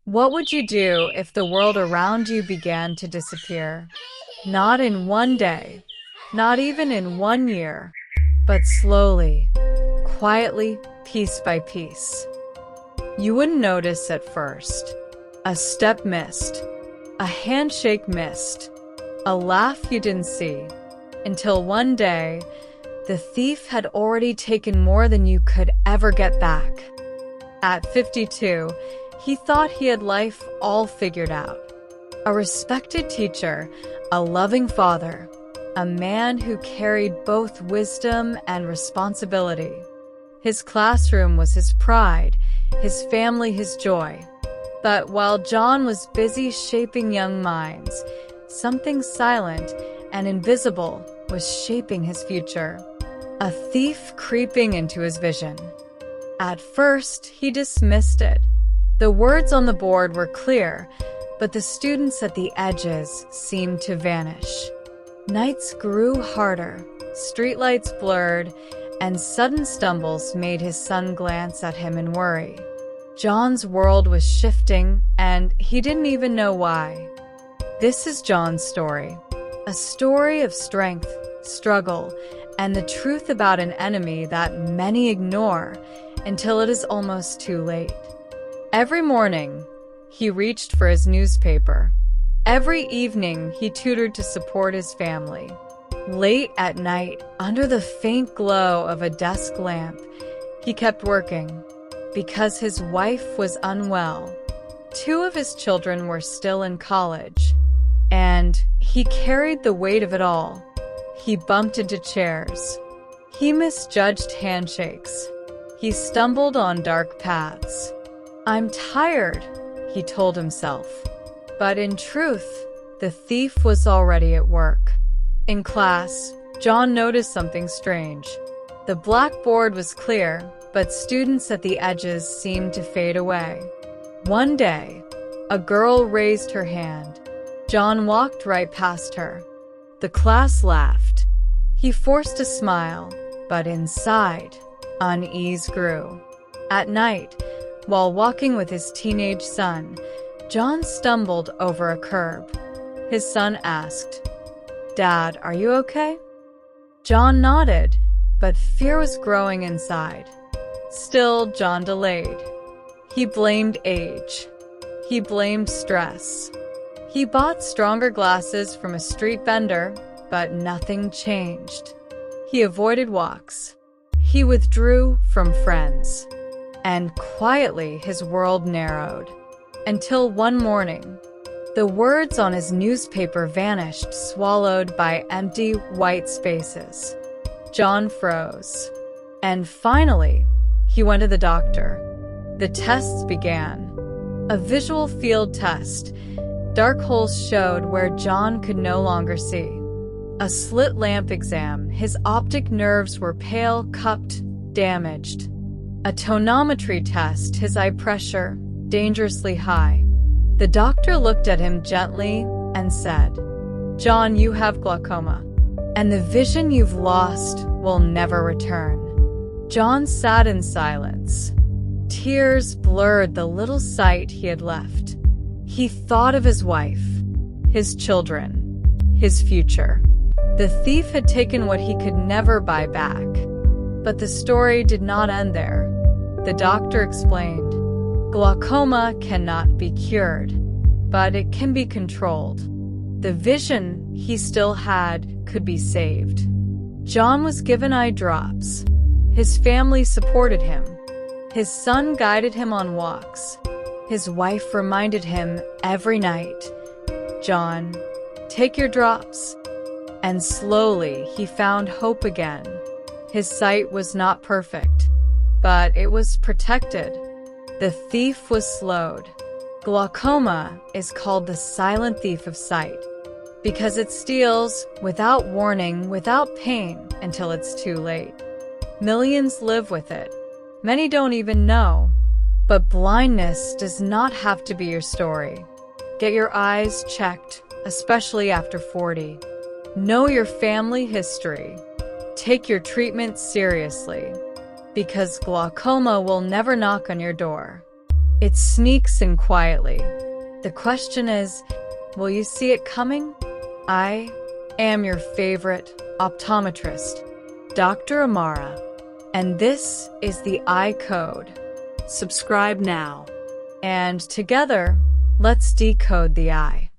What would you do if the world around you began to disappear? Not in one day, not even in 1 year, but slowly, quietly, piece by piece. You wouldn't notice at first. A step missed, a handshake missed, a laugh you didn't see, until one day, the thief had already taken more than you could ever get back. At 52, he thought he had life all figured out. A respected teacher, a loving father, a man who carried both wisdom and responsibility. His classroom was his pride, his family his joy. But while John was busy shaping young minds, something silent and invisible was shaping his future. A thief creeping into his vision. At first, he dismissed it. The words on the board were clear, but the students at the edges seemed to vanish. Nights grew harder, streetlights blurred, and sudden stumbles made his son glance at him in worry. John's world was shifting, and he didn't even know why. This is John's story. A story of strength, struggle, and the truth about an enemy that many ignore until it is almost too late. Every morning, he reached for his newspaper. Every evening, he tutored to support his family. Late at night, under the faint glow of a desk lamp, he kept working. Because his wife was unwell, 2 of his children were still in college, and he carried the weight of it all. He bumped into chairs. He misjudged handshakes. He stumbled on dark paths. "I'm tired," he told himself. But in truth, the thief was already at work. In class, John noticed something strange. The blackboard was clear, but students at the edges seemed to fade away. One day, a girl raised her hand. John walked right past her. The class laughed. He forced a smile, but inside, unease grew. At night, while walking with his teenage son, John stumbled over a curb. His son asked, "Dad, are you okay?" John nodded, but fear was growing inside. Still, John delayed. He blamed age. He blamed stress. He bought stronger glasses from a street vendor, but nothing changed. He avoided walks. He withdrew from friends. And quietly his world narrowed. Until one morning, the words on his newspaper vanished, swallowed by empty white spaces. John froze. And finally, he went to the doctor. The tests began. A visual field test. Dark holes showed where John could no longer see. A slit lamp exam. His optic nerves were pale, cupped, damaged. A tonometry test. His eye pressure, dangerously high. The doctor looked at him gently and said, "John, you have glaucoma, and the vision you've lost will never return." John sat in silence. Tears blurred the little sight he had left. He thought of his wife, his children, his future. The thief had taken what he could never buy back. But the story did not end there. The doctor explained, glaucoma cannot be cured, but it can be controlled. The vision he still had could be saved. John was given eye drops. His family supported him. His son guided him on walks. His wife reminded him every night, "John, take your drops." And slowly he found hope again. His sight was not perfect, but it was protected. The thief was slowed. Glaucoma is called the silent thief of sight because it steals without warning, without pain, until it's too late. Millions live with it. Many don't even know. But blindness does not have to be your story. Get your eyes checked, especially after 40. Know your family history. Take your treatment seriously, because glaucoma will never knock on your door. It sneaks in quietly. The question is, will you see it coming? I am your favorite optometrist, Dr. Amara, and this is the Eye Code. Subscribe now. And together, let's decode the eye.